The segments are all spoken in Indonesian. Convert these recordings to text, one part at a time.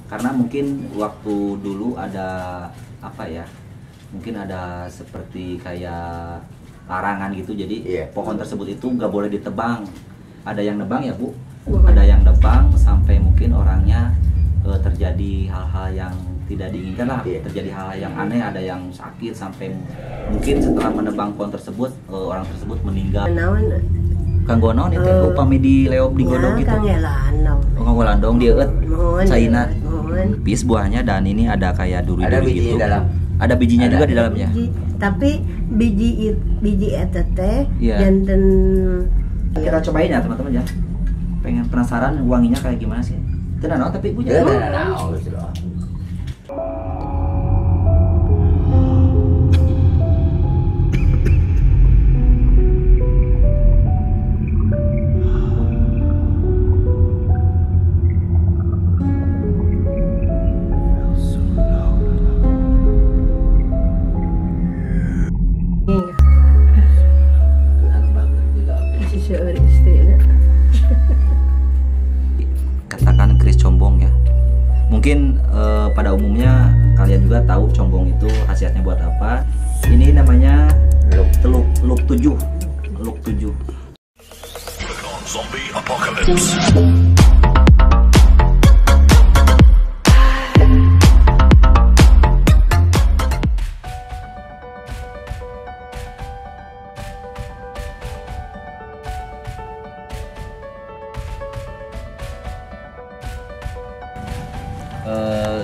Karena mungkin waktu dulu ada apa ya, mungkin ada seperti kayak larangan gitu, jadi pohon tersebut itu nggak boleh ditebang. Ada yang nebang ya Bu, ada yang nebang sampai mungkin orangnya terjadi hal-hal yang tidak diinginkan lah, terjadi hal-hal yang aneh, ada yang sakit sampai mungkin setelah menebang pohon tersebut orang tersebut meninggal. Kang Gonon itu upami di leop digodong gitu. Kang Landong. Kang Landong dia China. Pis buahnya dan ini ada kayak duri-duri gitu. Ada bijinya juga di dalamnya. Tapi biji eta teh Iya. janten Kita cobain ya teman-teman ya. Pengen penasaran wanginya kayak gimana sih? Tidak tahu tapi Bu jangan. seorang istri. Katakan keris combong ya. Mungkin pada umumnya kalian juga tahu combong itu khasiatnya buat apa. Ini namanya luk 7. Luk 7. Zombie apocalypse.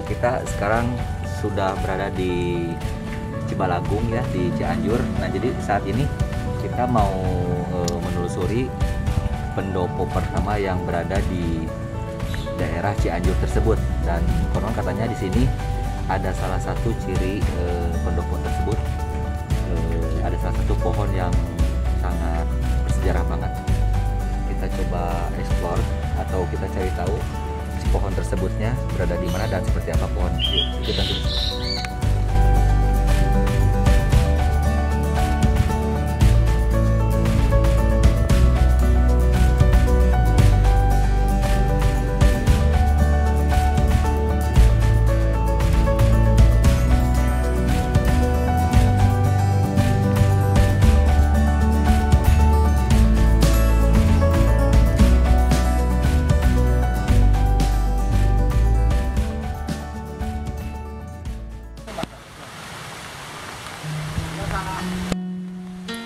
Kita sekarang sudah berada di Cibalagung ya, di Cianjur. Nah jadi saat ini kita mau menelusuri pendopo pertama yang berada di daerah Cianjur tersebut. Dan konon katanya di sini ada salah satu ciri pendopo tersebut, ada salah satu pohon yang sangat bersejarah banget. Kita coba explore atau kita cari tahu pohon tersebutnya berada di mana dan seperti apa pohon. Yuk, ikutan terus.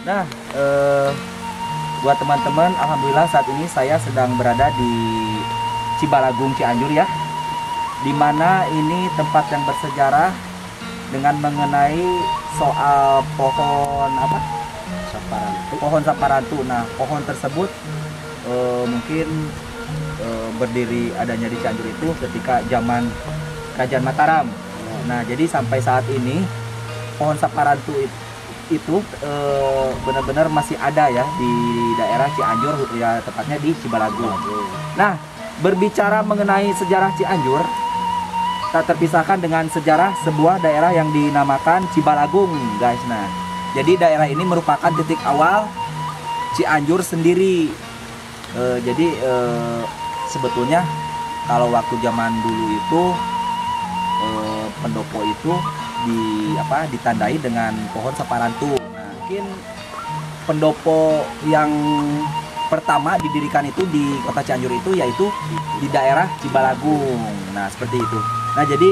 Nah, buat teman-teman, alhamdulillah saat ini saya sedang berada di Cibalagung Cianjur ya, dimana ini tempat yang bersejarah dengan mengenai soal pohon apa? Pohon saparantu. Nah, pohon tersebut mungkin berdiri adanya di Cianjur itu ketika zaman Kerajaan Mataram. Nah, jadi sampai saat ini pohon saparantu itu benar-benar masih ada ya di daerah Cianjur ya, tepatnya di Cibalagung. Nah, berbicara mengenai sejarah Cianjur, tak terpisahkan dengan sejarah sebuah daerah yang dinamakan Cibalagung, guys. Nah, jadi daerah ini merupakan titik awal Cianjur sendiri. Jadi sebetulnya kalau waktu zaman dulu itu pendopo itu ditandai dengan pohon saparantu. Nah, mungkin pendopo yang pertama didirikan itu di kota Cianjur itu yaitu di daerah Cibalagung. Nah, seperti itu. Nah, jadi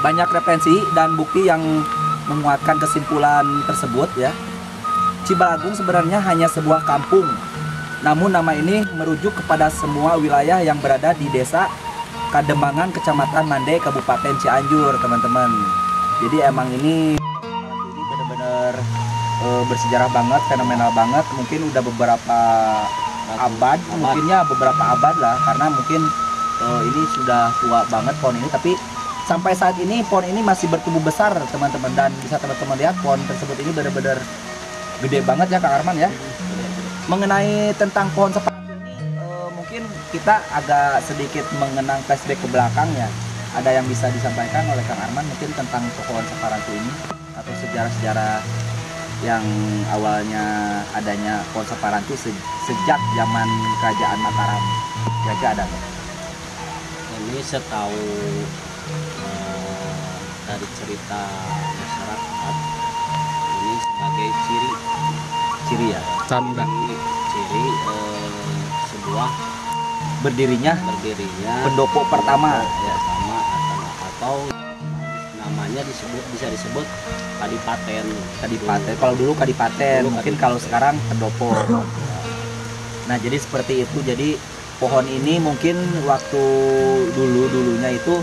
banyak referensi dan bukti yang menguatkan kesimpulan tersebut ya. Cibalagung sebenarnya hanya sebuah kampung. Namun nama ini merujuk kepada semua wilayah yang berada di desa Kadembangan, Kecamatan Mande, Kabupaten Cianjur, teman-teman. Jadi emang ini benar-benar bersejarah banget, fenomenal banget. Mungkin udah beberapa abad, mungkinnya beberapa abad lah, karena mungkin ini sudah tua banget pohon ini. Tapi sampai saat ini pohon ini masih bertumbuh besar, teman-teman. Dan bisa teman-teman lihat pohon tersebut ini benar-benar gede banget ya, Kang Arman ya. Mengenai tentang pohon saparantu mungkin kita agak sedikit mengenang flashback ke belakang ya. Ada yang bisa disampaikan oleh Kang Arman mungkin tentang pohon saparantu ini atau sejarah-sejarah yang awalnya adanya pohon saparantu sejak zaman Kerajaan Mataram. Kira-kira ada nggak? Ini setahu dari cerita masyarakat, ini sebagai ciri ya, Tanda. ciri sebuah Berdirinya pendopo pertama. ya sama atau namanya bisa disebut kadipaten. Kadipaten. Kalau dulu kadipaten, Dulu mungkin kadipaten. kalau sekarang pendopo. Nah, jadi seperti itu. Jadi pohon ini mungkin waktu dulunya itu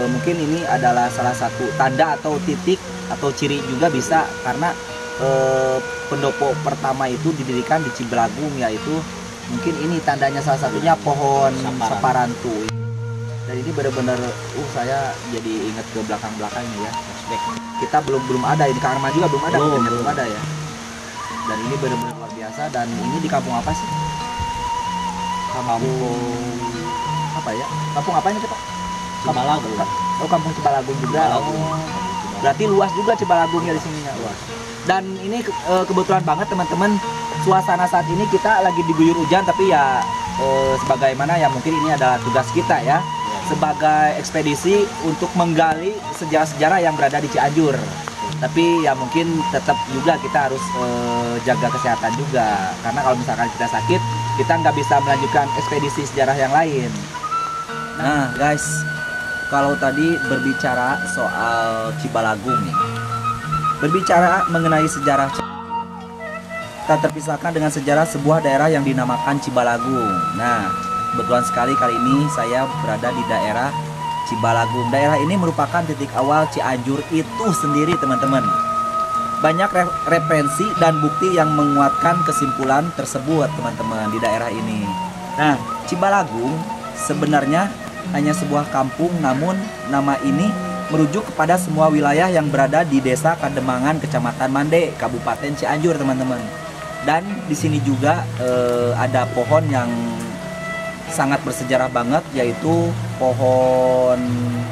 mungkin ini adalah salah satu tanda atau titik atau ciri juga bisa, karena pendopo pertama itu didirikan di Cibalagung, yaitu mungkin ini tandanya salah satunya pohon saparantu. Dan ini benar-benar saya jadi ingat ke belakang-belakangnya ya. Flashback. Kita belum ada, di Kang Arman juga belum ada, belum ada ya. Dan ini benar-benar luar biasa. Dan ini di kampung apa sih? Kampung apa ya? Kampung apa ini kita? Cibalagung. Oh, kampung Cibalagung juga. Oh, berarti luas juga Cibalagungnya di sininya, luas. Dan ini kebetulan banget teman-teman, suasana saat ini kita lagi diguyur hujan, tapi ya sebagaimana ya mungkin ini adalah tugas kita ya, sebagai ekspedisi untuk menggali sejarah-sejarah yang berada di Cianjur. Tapi ya mungkin tetap juga kita harus jaga kesehatan juga, karena kalau misalkan kita sakit, kita nggak bisa melanjutkan ekspedisi sejarah yang lain. Nah guys, kalau tadi berbicara soal Cibalagung nih, berbicara mengenai sejarah, tak terpisahkan dengan sejarah sebuah daerah yang dinamakan Cibalagung. Nah, kebetulan sekali kali ini saya berada di daerah Cibalagung. Daerah ini merupakan titik awal Cianjur itu sendiri, teman-teman. Banyak referensi dan bukti yang menguatkan kesimpulan tersebut, teman-teman, di daerah ini. Nah, Cibalagung sebenarnya hanya sebuah kampung, namun nama ini merujuk kepada semua wilayah yang berada di Desa Kademangan, Kecamatan Mande, Kabupaten Cianjur, teman-teman. Dan di sini juga ada pohon yang sangat bersejarah banget, yaitu pohon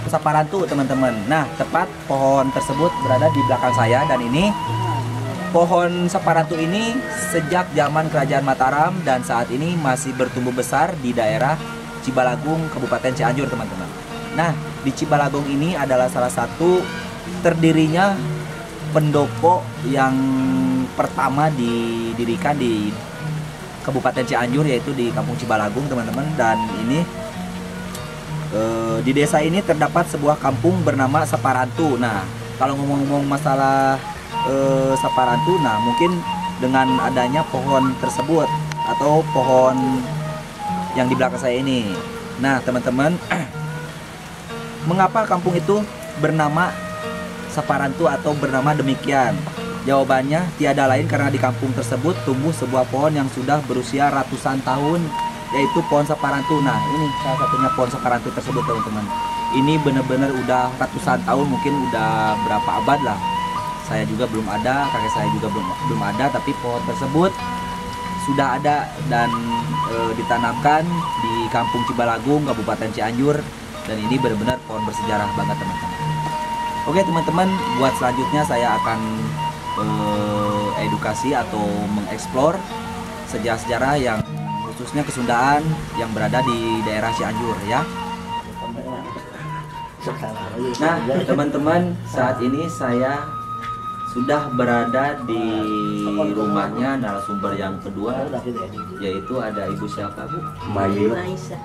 saparantu, teman-teman. Nah, tepat pohon tersebut berada di belakang saya, dan ini pohon saparantu ini sejak zaman Kerajaan Mataram dan saat ini masih bertumbuh besar di daerah Cibalagung, Kabupaten Cianjur, teman-teman. Nah, di Cibalagung ini adalah salah satu terdirinya pendopo yang pertama didirikan di Kabupaten Cianjur, yaitu di Kampung Cibalagung, teman-teman. Dan ini di desa ini terdapat sebuah kampung bernama Saparantu. Nah, kalau ngomong-ngomong masalah Saparantu, nah mungkin dengan adanya pohon tersebut atau pohon yang di belakang saya ini. Nah, teman-teman, mengapa kampung itu bernama Saparantu atau bernama demikian? Jawabannya tiada lain karena di kampung tersebut tumbuh sebuah pohon yang sudah berusia ratusan tahun, yaitu pohon saparantu. Nah, ini salah satunya pohon saparantu tersebut, teman-teman. Ini benar-benar udah ratusan tahun, mungkin udah berapa abad lah. Saya juga belum ada, kakek saya juga belum ada, tapi pohon tersebut sudah ada dan ditanamkan di Kampung Cibalagung, Kabupaten Cianjur. Dan ini benar-benar pohon bersejarah banget, teman-teman. Oke, teman-teman, buat selanjutnya saya akan edukasi atau mengeksplor sejarah-sejarah yang khususnya kesundaan yang berada di daerah Cianjur ya. Nah, teman-teman, saat ini saya sudah berada di rumahnya narasumber yang kedua, yaitu ada Ibu siapa, Bu? Yuyu Aisyah.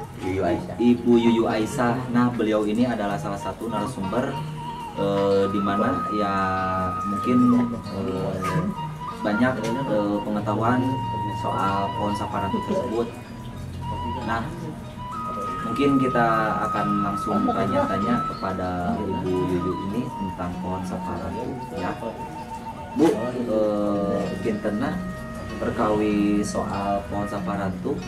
Ibu Yuyu Aisyah. Nah, beliau ini adalah salah satu narasumber di mana ya mungkin banyak pengetahuan soal pohon saparantu tersebut. Nah, mungkin kita akan langsung tanya-tanya kepada Ibu Yuyu ini tentang pohon saparantu ya. Bu, kintenna perkawi soal pohon saparantu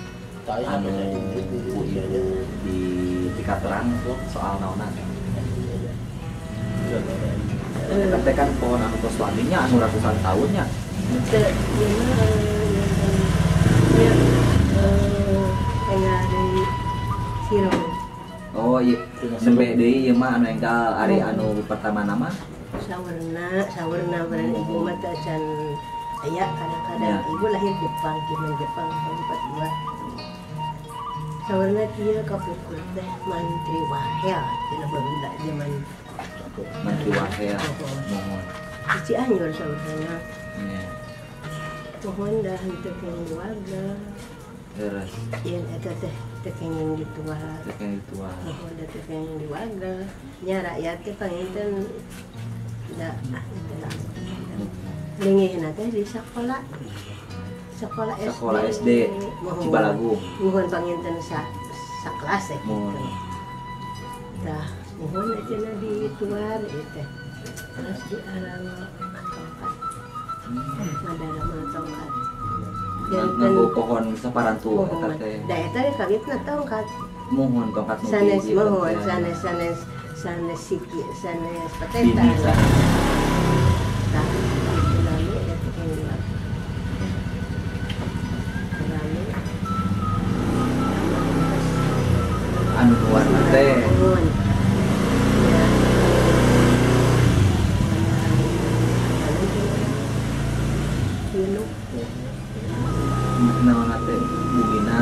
anu Bu Ibu di Katerang soal naonan. Tapi kan pohon anu tos suaminya anu ratusan tahunnya. Kayak dari Sirong. Oh iya, sampai deui ieu mah anu enggal ari anu pertama nama. Sawarna berani ibu mata can ayah kadang-kadang Ya. ibu lahir Jepang, Jepang tahun 42. sawarna kieu kapungkur teh mantri wahel tina barudak zaman Menteri Wahel. Mohon. Cianjur sawarna Iya. pohon dah henteu keng warga Terus yen eta teh teu kenging dituah tekan itu pohon da teu kenging di warga nya rakyat teh panginten da lingihna teh di sekolah Sekolah SD Cibalagung. mohon panginten sakelas teh Mohon. gitu. Tah mohon aja di tuar itu terus di alam tongkat madara tongkat nganggo pohon saparantu eta mohon teh. da eta kawitna tongkat Mohon tongkat nu sanes tinggi, mohon teh. sanes siki sanes Ini pateta sanes. tah itu lami eta kenging Anu warna teh. mohon Naon teh bumina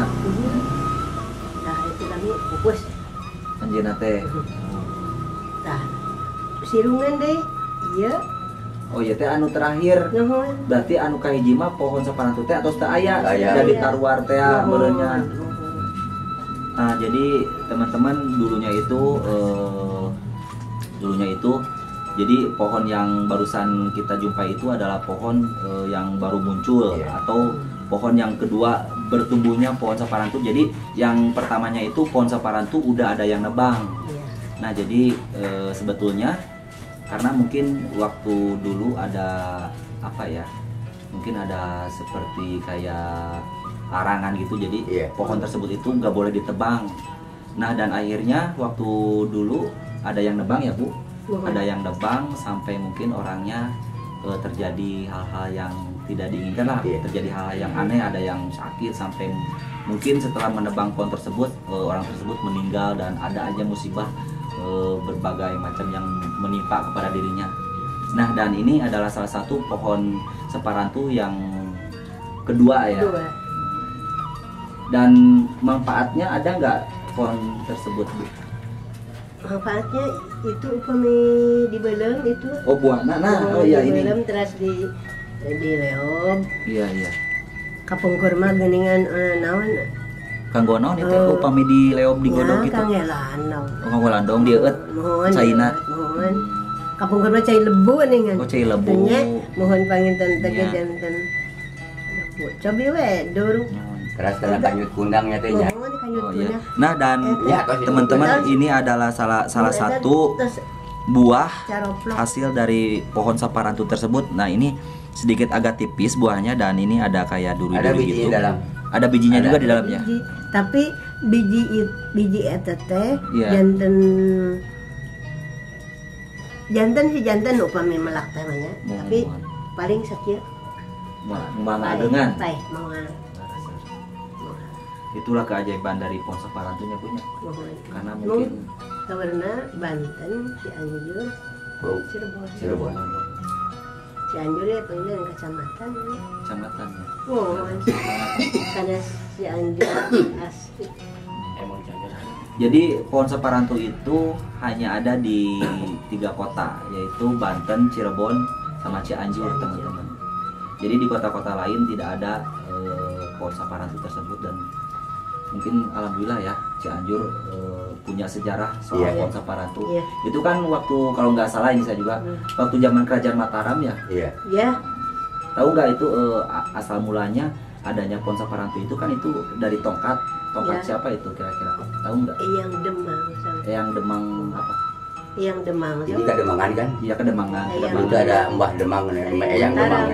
nah itu kami pupus anjeunna teh. nah sirungan deh iya Oh iya teh anu terakhir. nuhun Berarti anu kahiji mah pohon saparantu teh atau teu aya Aya. dari karuar teh beureunya. nuhun. Nah, jadi teman-teman dulunya itu jadi pohon yang barusan kita jumpai itu adalah pohon yang baru muncul Iya. atau pohon yang kedua bertumbuhnya pohon saparantu. Jadi yang pertamanya itu pohon saparantu udah ada yang nebang. Iya. Nah, jadi sebetulnya karena mungkin waktu dulu ada apa ya? Mungkin ada seperti kayak larangan gitu, jadi Iya. pohon tersebut itu nggak boleh ditebang. Nah, dan akhirnya waktu dulu ada yang nebang ya Bu, Nuhun. ada yang nebang sampai mungkin orangnya terjadi hal-hal yang tidak diinginkan lah, Iya. terjadi hal-hal yang aneh, ada yang sakit sampai mungkin setelah menebang pohon tersebut orang tersebut meninggal dan ada aja musibah berbagai macam yang menimpa kepada dirinya. Nah, dan ini adalah salah satu pohon saparantu yang kedua ya. Dua. Dan manfaatnya ada nggak pohon tersebut Bu? Manfaatnya itu upami dibelem itu. Oh buahnya, nah oh iya ini. Dibelem terus di leob. Iya iya. Kapungkur mah geuningan naon? Kanggo naon itu upami di leob digodong gitu. Kang elandong. Oh kanggo landong dia eut. Mohon. Caina. Mohon. Kapungkur mah cai lebu geuningan. Oh cai lebu. Nya mohon panginten teh Iya. janten. Cobi we durung. Keras karena kanyut kundangnya teh nya. Mohon kanyut Oh iya. tuna. Nah dan Ya, kos itu. teman-teman ini adalah salah satu Terus buah caroplok. hasil dari pohon saparantu tersebut. Nah ini sedikit agak tipis buahnya dan ini ada kayak Ada duri-duri biji gitu. di dalam. Ada bijinya Ada. juga di dalamnya. Biji, tapi biji eta teh Iya. jantan upami melak teh mah nya. Tapi paling sakieu Dengan teh moal. itulah keajaiban dari pohon saparantunya punya. Karena mungkin Sawarna Banten, Cianjur, Oh, Cirebon. Cirebon. Cianjur ya pengen kecamatan. kecamatannya. Oh, karena Cianjur asli. Emang Cianjur. Jadi pohon saparantu itu hanya ada di 3 kota, yaitu Banten, Cirebon, sama Cianjur teman-teman. Jadi di kota-kota lain tidak ada pohon saparantu tersebut dan mungkin alhamdulillah ya Cianjur punya sejarah soal Iya. pohon saparantu. Iya. Itu kan waktu kalau nggak salah ini saya juga waktu zaman kerajaan Mataram ya. Iya. Ya, Tahu nggak itu asal mulanya adanya pohon saparantu itu kan itu dari tongkat Ya. siapa itu kira-kira? Tahu nggak? yang Demang, Yang Demang apa? yang Demang. Ini Kademangan kan? Iya Kedemangan. Iya. Kedemangan. Itu ada Mbah Demang, Eyang Demang.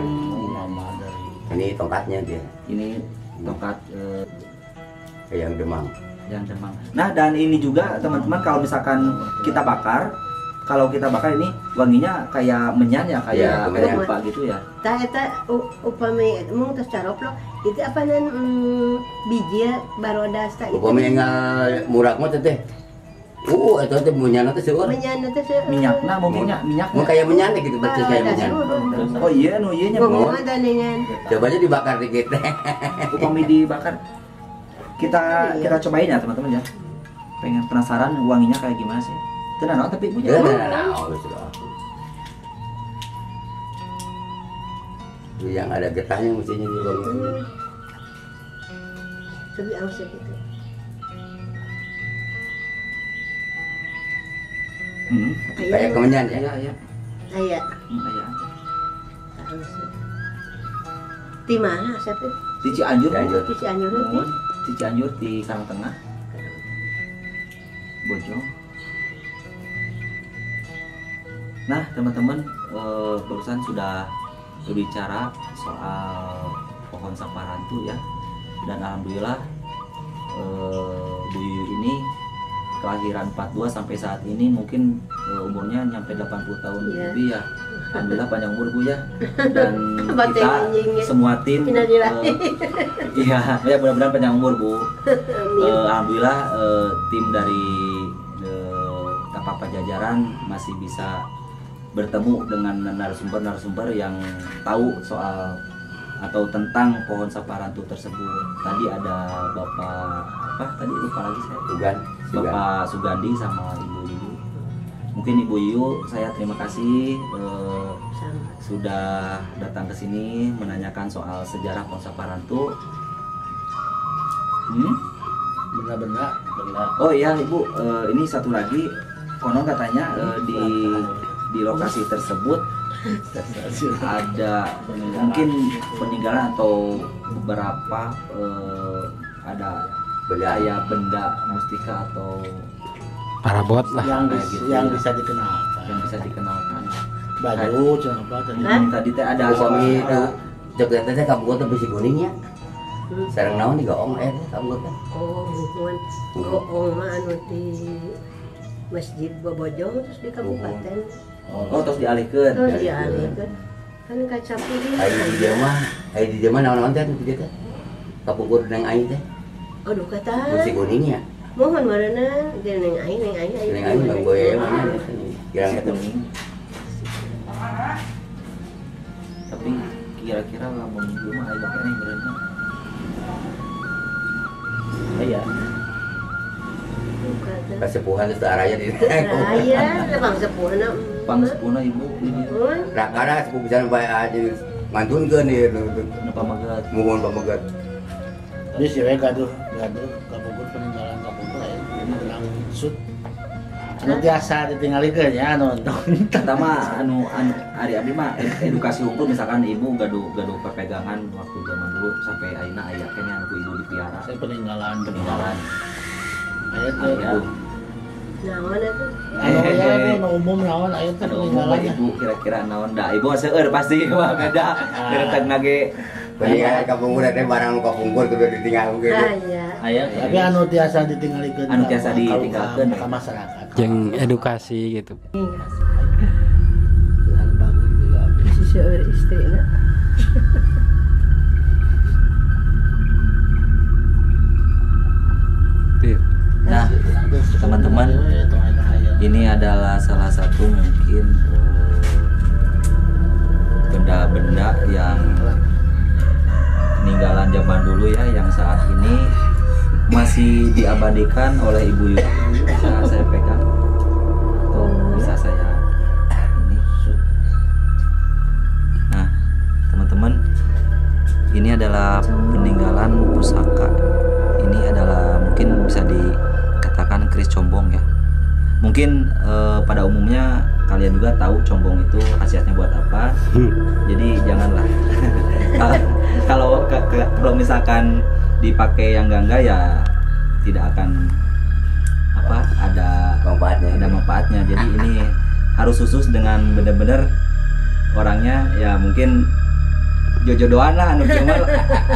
Nama dari Ini tongkatnya dia, Ini tongkat Eyang Demang. yang Demang. Nah dan ini juga teman-teman kalau misalkan kita bakar, kalau kita bakar ini wanginya kayak menyan ya, Iya, kayak menyan. kelapa gitu ya. Tah eta upami mung tos caroplok itu apa nan biji barodas ta itu. Upami engal murag mah teh. Eta teh munyana teh seueur. Menyana teh se Minyakna mau minyak. Mau kayak menyan gitu betul kayak barodas. menyan. Oh iya nu iya nya. Ngomong ada dengan Coba aja dibakar dikit. Upami dibakar kita cobain ya teman-teman ya. Pengen penasaran wanginya kayak gimana sih? Tenang tapi ibu Ya, jangan. yang ada getahnya mestinya di bawah. Tapi angsa gitu. Kayak kemenyan ya. Iya, iya. Ayah, Iya. angsa. Di mana siapa? Di Cianjur. Cianjur. Di Cianjur itu. Di Cianjur di Karang Tengah. Bojong. Nah, teman-teman, barusan sudah berbicara soal pohon saparantu ya. Dan alhamdulillah Bu Yuyu ini kelahiran 42 sampai saat ini mungkin umurnya nyampe 80 tahun Iya. lebih ya. Alhamdulillah panjang umur Bu ya. Dan Bateng kita anjingnya. semua tim Innalillahi. iya, ya mudah-mudahan panjang umur Bu. Amin. Alhamdulillah tim dari Tapak Pajajaran masih bisa bertemu dengan narasumber-narasumber yang tahu soal atau tentang pohon saparantu tersebut. Tadi ada Bapak apa tadi lupa lagi saya. Sugan. Bapak Sugandi sama Ibu Yuyu. Mungkin Ibu Yuyu saya terima kasih Sama. sudah datang ke sini menanyakan soal sejarah pohon saparantu. Benda-benda Oh iya Ibu, ini satu lagi konon katanya di lokasi tersebut ada mungkin peninggalan atau beberapa ada benda mustika atau Parabot lah. yang kayak gitu yang ya. bisa dikenalkan. yang bisa dikenalkan. Baju, kenapa tadi? Tadi teh ada Suami itu ada coklat teh kamu tuh besi kuningnya. Sareng naon digaong kamu teh. Oh, hubungan goong mah anu di Masjid Bobojong terus di kabupaten. oh terus dialihkeun. Terus dialihkeun. Kan kaca piring. Ai di dia mah naon teh itu teh. Kapungkur nang aing teh. Aduh kata. Besi kuningnya. Mohon marana dia neng aing Nang aing bang boye mana. Kirang Besi itu. kuning. Tapi kira-kira lamun ieu mah aya keneh berenang. Iya. Kasepuhan itu arahnya di. Raya, bang sepuhna. Pang sepuna ibu ini Rakara sepuh bisa bae aja mantunkeun ieu kenapa magat muhun pamegat. Tadi si we gaduh kapungkur peninggalan kapungkur aya menang sud. Anu biasa ditinggalikeun ya nonton. pertama anu ari abdi mah edukasi hukum misalkan ibu gaduh pepegangan waktu zaman dulu sampai ayeuna aya keneh anu ibu dipiara Saya peninggalan. aya Aya teh ya. Naon atuh? Anu ya nu umum naon aya teh anu umum mah peninggalan. ibu kira-kira naon da ibu seueur pasti mah beda diretek nage Peninggalan kapungkur teh barang nu kapungkur kudu ditinggalkeun. Raya. aya Tapi anu tiasa ditinggalikeun. Anu tiasa ditinggalkeun. Ka masyarakat. Yang edukasi gitu. Tuhan bagus juga. Si seueur istrina. Tuh. nah teman-teman ini adalah salah satu mungkin benda-benda yang peninggalan zaman dulu ya yang saat ini masih diabadikan oleh Ibu Yuyu. Bisa saya pegang atau bisa saya ini. Nah teman-teman ini adalah peninggalan pusaka. Ini adalah mungkin bisa dikatakan keris combong ya. Mungkin pada umumnya kalian juga tahu combong itu khasiatnya buat apa. Jadi janganlah kalau misalkan dipakai yang enggak ya tidak akan ada manfaatnya. Jadi ini harus khusus dengan benar-benar orangnya ya mungkin jodohan lah anu kieu mah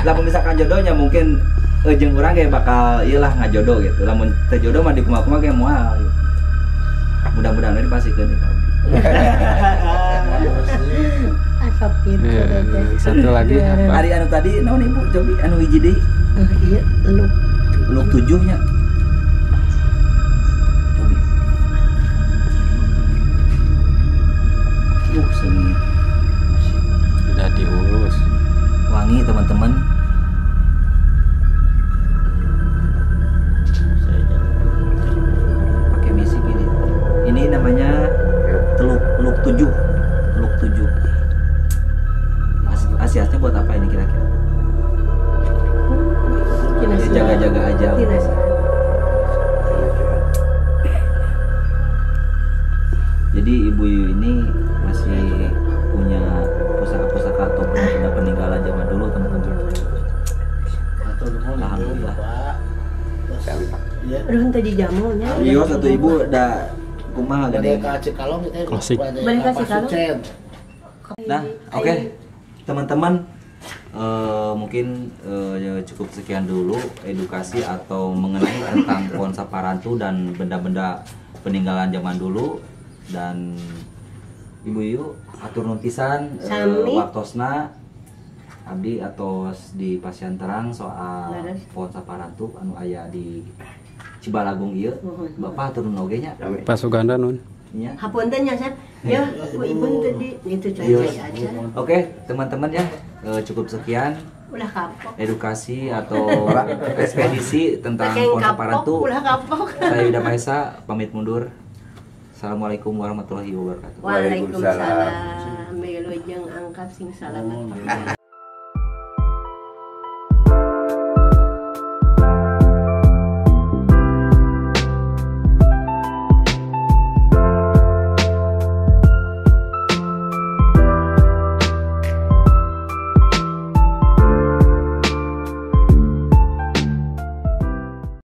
lamun misalkan jodohnya mungkin jeung urang ge bakal iyalah ngajodoh gitu. Lamun teu jodoh mah di kumaha-kumaha ge moal gitu. Mudah-mudahan dipasikeun ka abdi. Asap gitu teh. Satu lagi apa? Ari anu tadi naon Ibu cobi anu hiji deui Iya, lu. luk 7 nya. Cobi. Seni Sudah diurus. wangi teman-teman. Jadi Ibu Yu ini masih punya pusaka-pusaka atau benda peninggalan zaman dulu teman-teman. Atau nuhun ibu Alhamdulillah. bapak. Terus, iya. Aduh tadi jamunya. Iya satu ibu udah kumaha Ada gede. ka Cikalong kita Klasik. Balik ka Cikalong. Nah, oke teman-teman, mungkin ya cukup sekian dulu edukasi atau mengenai tentang pohon saparantu dan benda-benda peninggalan zaman dulu. Dan Ibu Yu atur nuhun pisan Sami. waktosna abdi atos di Pasien Terang soal Leres. pohon saparantu anu aya di Cibalagung ieu. Mohon. Bapak atur nuhun oge nya. Pas Suganda nun. Nya. Hapunten ya, Sep. Ya, ku ibu tadi itu Iya. coy aja. Oke, teman-teman ya, cukup sekian Ulah kapok. edukasi atau ekspedisi tentang Pakai pohon kapok, saparantu. ulah kapok. Saya Yuda Maesa, pamit mundur. Assalamualaikum warahmatullahi wabarakatuh. Waalaikumsalam. Melo jeung angkat sing salamet.